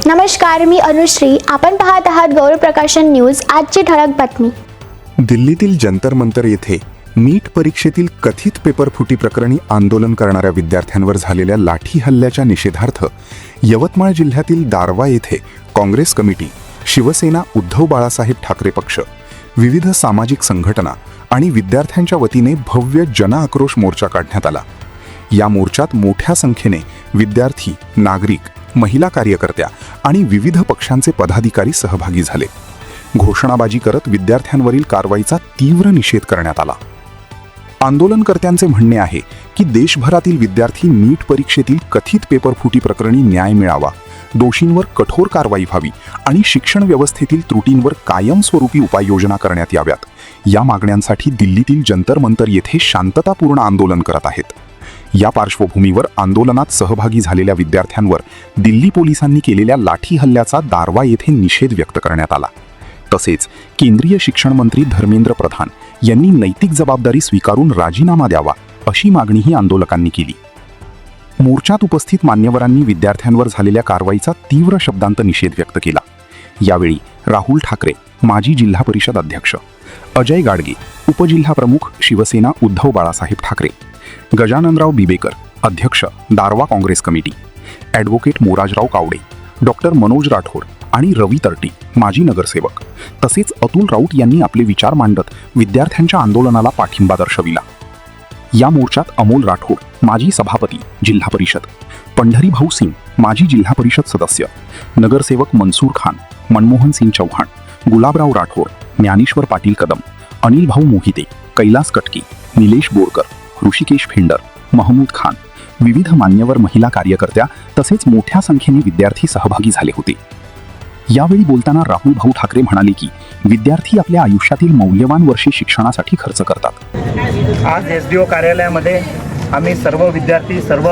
नमस्कार, मी अनुश्री. आपण पाहत आहात गौरव प्रकाशन न्यूज. आजची ठळक बातमी. दिल्लीतील जंतर मंतर येथे नीट परीक्षेतील कथित पेपरफुटी प्रकरणी आंदोलन करणाऱ्या विद्यार्थ्यांवर झालेल्या लाठी हल्ल्याच्या निषेधार्थ यवतमाळ जिल्ह्यातील दारव्हा येथे काँग्रेस कमिटी, शिवसेना, उद्धव बाळासाहेब ठाकरे पक्ष, विविध सामाजिक संघटना आणि विद्यार्थ्यांच्या वतीने भव्य जनआक्रोश मोर्चा काढण्यात आला. या मोर्चात मोठ्या संख्येने विद्यार्थी, नागरिक, महिला कार्यकर्त्या आणि विविध पक्षांचे पदाधिकारी सहभागी झाले. घोषणाबाजी करत विद्यार्थ्यांवरील कारवाईचा तीव्र निषेध करण्यात आला. आंदोलनकर्त्यांचे म्हणणे आहे की देशभरातील विद्यार्थी नीट परीक्षेतील कथित पेपरफुटी प्रकरणी न्याय मिळावा, दोषींवर कठोर कारवाई व्हावी आणि शिक्षण व्यवस्थेतील त्रुटींवर कायमस्वरूपी उपाययोजना करण्यात याव्यात. या मागण्यांसाठी दिल्लीतील जंतर मंतर येथे शांततापूर्ण आंदोलन करत आहेत. या पार्श्वभूमीवर आंदोलनात सहभागी झालेल्या विद्यार्थ्यांवर दिल्ली पोलिसांनी केलेल्या लाठी हल्ल्याचा दारव्हा येथे निषेध व्यक्त करण्यात आला. तसेच केंद्रीय शिक्षण मंत्री धर्मेंद्र प्रधान यांनी नैतिक जबाबदारी स्वीकारून राजीनामा द्यावा अशी मागणीही आंदोलकांनी केली. मोर्चात उपस्थित मान्यवरांनी विद्यार्थ्यांवर झालेल्या कारवाईचा तीव्र शब्दांत निषेध व्यक्त केला. यावेळी राहुल ठाकरे, माजी जिल्हा परिषद अध्यक्ष, अजय गाडगे, उपजिल्हाप्रमुख, शिवसेना, उद्धव बाळासाहेब ठाकरे, गजाननराव बिबेकर, अध्यक्ष, Darwha Congress committee, advocate Morajrao Kawade, doctor Manoj Rathod आणि रवी तरटी, माजी नगरसेवक, तसेच अतुल राऊत यांनी आपले विचार मांडत विद्यार्थ्यांच्या आंदोलनाला पाठिंबा दर्शविला. या मोर्चात अमोल राठोड, माजी सभापती, जिल्हा परिषद, पंढरी भाऊ सिंग, माजी जिल्हा परिषद सदस्य, नगरसेवक मनसूर खान, मनमोहन सिंग चौहान, गुलाबराव राठोड, ज्ञानेश्वर पाटील कदम, अनिल भाऊ मोहिते, कैलास कटके, निलेश बोरकर, ऋषिकेश फेंडर, महमूद खान, विविध मान्यवर महिला कार्यकर्त्या तसेच मोठ्या संख्येने विद्यार्थी सहभागी झाले होते. यावेळी बोलताना राहुल भाऊ ठाकरे म्हणाले की विद्यार्थी आपल्या आयुष्यातील मौल्यवान वर्षे शिक्षणासाठी खर्च करतात. आज SDO कार्यालयामध्ये आम्ही सर्व विद्यार्थी, सर्व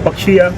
पक्षीय,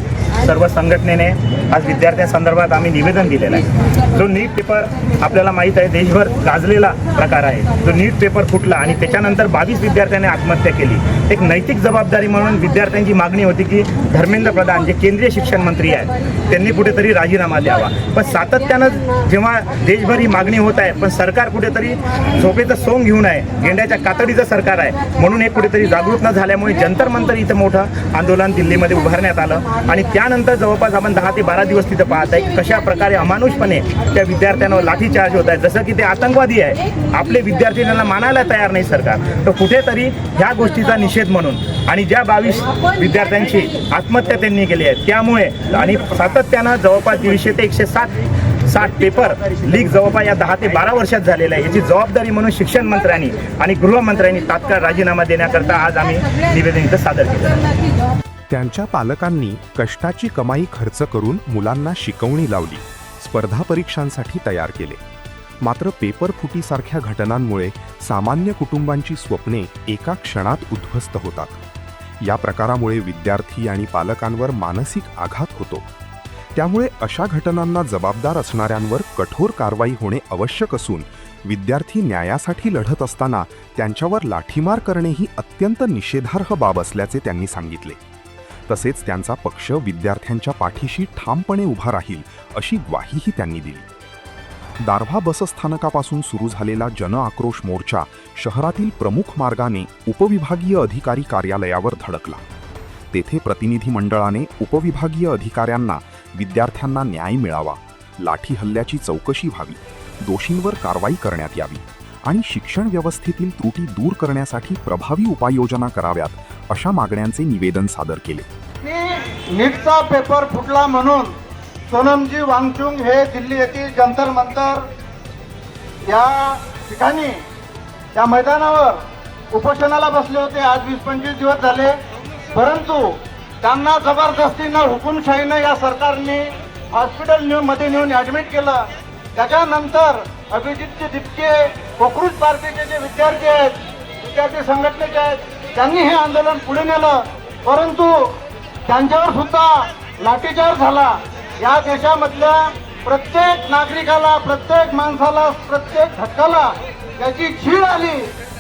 सर्व संघटनेने आज विद्यार्थ्यांसंदर्भात आम्ही निवेदन दिलेलं आहे. जो नीट पेपर आपल्याला माहीत आहे देशभर गाजलेला प्रकार आहे. जो नीट पेपर फुटला आणि त्याच्यानंतर 22 विद्यार्थ्यांनी आत्महत्या केली. एक नैतिक जबाबदारी म्हणून विद्यार्थ्यांची मागणी होती की धर्मेंद्र प्रधान जे केंद्रीय शिक्षण मंत्री आहेत त्यांनी कुठेतरी राजीनामा द्यावा. पण सातत्यानं जेव्हा देशभर ही मागणी होत आहे पण सरकार कुठेतरी झोपेचं सोंग घेऊन आहे, गेंड्याच्या कातडीचं सरकार आहे, म्हणून हे कुठेतरी जागृत न झाल्यामुळे जंतर मंतर इथं मोठं आंदोलन दिल्लीमध्ये उभारण्यात आलं. आणि त्यानंतर जवळपास आपण 10 ते 12 दिवस तिथं पाहत आहे कशा प्रकारे अमानुषपणे त्या विद्यार्थ्यांवर लाठीचार्ज होत आहे, जसं की ते आतंकवादी आहे. आपले विद्यार्थी त्यांना मानायला तयार नाही सरकार. तर कुठेतरी ह्या गोष्टीचा निषेध म्हणून आणि ज्या 22 विद्यार्थ्यांची आत्महत्या त्यांनी केली आहे त्यामुळे आणि सातत्यानं जवळपास 150 ते 160 पेपर लीक जवळपास या 10 ते 12 वर्षात झालेलं आहे. याची जबाबदारी म्हणून शिक्षण मंत्र्यांनी आणि गृहमंत्र्यांनी तात्काळ राजीनामा देण्याकरता आज आम्ही निवेदन इथं सादर केलं. त्यांच्या पालकांनी कष्टाची कमाई खर्च करून मुलांना शिकवणी लावली, स्पर्धा परीक्षांसाठी तयार केले. मात्र पेपर फुटीसारख्या घटनांमुळे सामान्य कुटुंबांची स्वप्ने एका क्षणात उद्ध्वस्त होतात. या प्रकारामुळे विद्यार्थी आणि पालकांवर मानसिक आघात होतो. त्यामुळे अशा घटनांना जबाबदार असणाऱ्यांवर कठोर कारवाई होणे आवश्यक असून विद्यार्थी न्यायासाठी लढत असताना त्यांच्यावर लाठीमार करणे ही अत्यंत निषेधार्ह बाब असल्याचे त्यांनी सांगितले. तसेच त्यांचा पक्ष विद्यार्थ्यांच्या पाठीशी ठामपणे उभा राहील अशी ग्वाहीही त्यांनी दिली. दारव्हा बसस्थानकापासून सुरू झालेला जनआक्रोश मोर्चा शहरातील प्रमुख मार्गाने उपविभागीय अधिकारी कार्यालयावर धडकला. तेथे प्रतिनिधी मंडळाने उपविभागीय अधिकाऱ्यांना विद्यार्थ्यांना न्याय मिळावा, लाठी हल्ल्याची चौकशी व्हावी, दोषींवर कारवाई करण्यात यावी आणि शिक्षण व्यवस्थेतील त्रुटी दूर करण्यासाठी प्रभावी उपाययोजना कराव्यात अशा मागण्यांचे निवेदन सादर केले. नीटचा पेपर फुटला म्हणून सोनमजी वांगचुक हे दिल्ली येथील जंतर मंतर या ठिकाणी या मैदानावर उपोषणाला बसले होते. आज 20-25 दिवस झाले, परंतु त्यांना जबरदस्तीनं हुकुमशाहीनं या सरकारने हॉस्पिटल मध्ये नेऊन ॲडमिट केलं. त्याच्यानंतर अभिजितचे दिपके, कोकरूज पार्टीचे जे विद्यार्थी आहेत, विद्यार्थी संघटनेचे आहेत, त्यांनी हे आंदोलन पुढे नेलं, परंतु त्यांच्यावर सुद्धा लाठीचार्ज झाला. या देशामधल्या प्रत्येक नागरिकाला, प्रत्येक माणसाला, प्रत्येक घटकाला याची झीड आली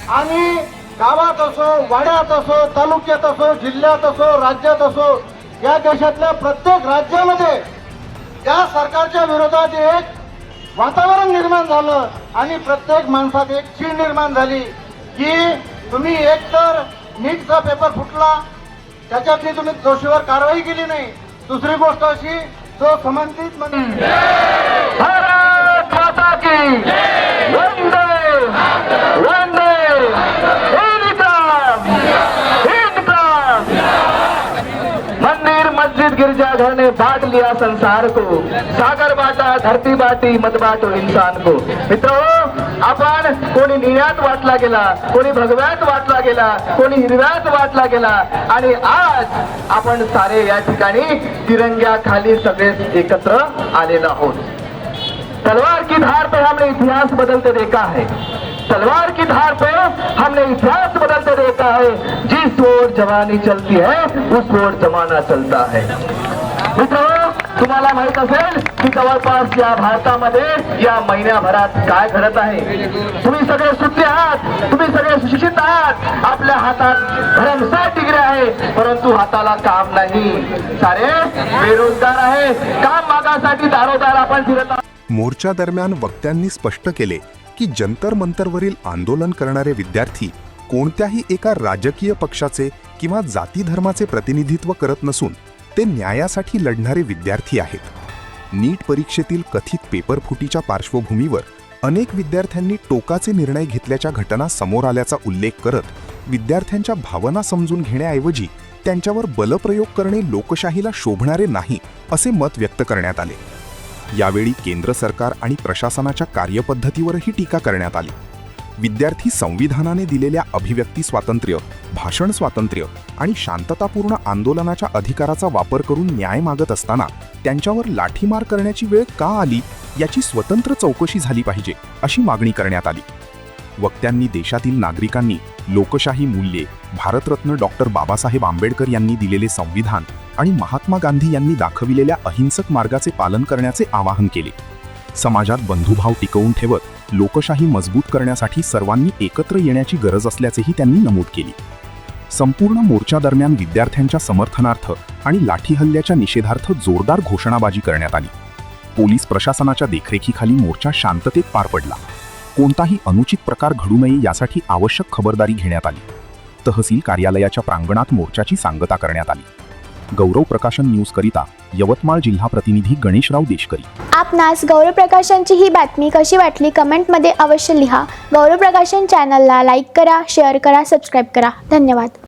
आणि गावात असो, वाड्यात असो, तालुक्यात असो, जिल्ह्यात असो, राज्यात असो, या देशातल्या प्रत्येक राज्यामध्ये त्या सरकारच्या विरोधात एक वातावरण निर्माण झालं आणि प्रत्येक माणसात एक चीड निर्माण झाली की तुम्ही एकतर नीटचा पेपर फुटला, त्याच्यातली तुम्ही दोषीवर कारवाई केली नाही. दुसरी गोष्ट अशी, जो संबंधित भारत माता की वंदे वंदे मंदिर मस्जिद गिरजाघर ने बांट लिया संसार को, सागर बाटा धरती बाटी मत बाटो इंसान को. मित्रों, आपण कोणी निळ्यात वाटला गेला, कोणी भगव्यात वाटला गेला, कोणी हिरव्यात वाटला गेला आणि आज आपण सारे या ठिकाणी तिरंग्याखाली सगळे एकत्र आलेलो आहोत. तलवार की धार पे हमने इतिहास बदलते देखा है. तलवार की धार पे हमने इतिहास बदलते देखा है. जिस ओर जवानी चलती है उस ओर जमाना चलता है. मित्रों, तुम्हाला माहित असेल की जवळपास या भारतामध्ये या महिन्याभरात काय घडत आहे. तुम्ही सगळे सुटले आहात, तुम्ही सगळे सुशिक्षित आहात, आपल्या हातात भरमसाठ डिग्री आहे, परंतु हाताला काम नाही. सारे बेरोजगार आहे. काम मागासाठी दारोदार आपण फिरत आहात. मोर्चा दरम्यान वक्त्यांनी स्पष्ट केले की जंतर मंतरवरील आंदोलन करणारे विद्यार्थी कोणत्याही एका राजकीय पक्षाचे किंवा जाती धर्माचे प्रतिनिधित्व करत नसून ते न्यायासाठी लढणारे विद्यार्थी आहेत. नीट परीक्षेतील कथित पेपरफुटीच्या पार्श्वभूमीवर अनेक विद्यार्थ्यांनी टोकाचे निर्णय घेतल्याच्या घटना समोर आल्याचा उल्लेख करत विद्यार्थ्यांच्या भावना समजून घेण्याऐवजी त्यांच्यावर बलप्रयोग करणे लोकशाहीला शोभणारे नाही असे मत व्यक्त करण्यात आले. यावेळी केंद्र सरकार आणि प्रशासनाच्या कार्यपद्धतीवरही टीका करण्यात आली. विद्यार्थी संविधानाने दिलेल्या अभिव्यक्ती स्वातंत्र्य, भाषण स्वातंत्र्य आणि शांततापूर्ण आंदोलनाच्या अधिकाराचा वापर करून न्याय मागत असताना त्यांच्यावर लाठीमार करण्याची वेळ का आली याची स्वतंत्र चौकशी झाली पाहिजे अशी मागणी करण्यात आली. वक्त्यांनी देशातील नागरिकांनी लोकशाही मूल्ये, भारतरत्न डॉक्टर बाबासाहेब आंबेडकर यांनी दिलेले संविधान आणि महात्मा गांधी यांनी दाखविलेल्या अहिंसक मार्गाचे पालन करण्याचे आवाहन केले. समाजात बंधुभाव टिकवून ठेवत लोकशाही मजबूत करण्यासाठी सर्वांनी एकत्र येण्याची गरज असल्याचेही त्यांनी नमूद केले. संपूर्ण मोर्चा दरम्यान विद्यार्थ्यांच्या समर्थनार्थ आणि लाठी हल्ल्याच्या निषेधार्थ जोरदार घोषणाबाजी करण्यात आली. पोलीस प्रशासनाच्या देखरेखीखाली मोर्चा शांततेत पार पडला. कोणताही अनुचित प्रकार घडू नये यासाठी आवश्यक खबरदारी घेण्यात आली. तहसील कार्यालयाच्या प्रांगणात मोर्चाची सांगता करण्यात आली. गौरव प्रकाशन न्यूज करिता यवतमाळ जिल्हा प्रतिनिधी गणेशराव देशकरी. आपणास गौरव प्रकाशनची ही बातमी कशी वाटली कमेंटमध्ये अवश्य लिहा. गौरव प्रकाशन चॅनलला लाईक करा, शेअर करा, सबस्क्राईब करा. धन्यवाद.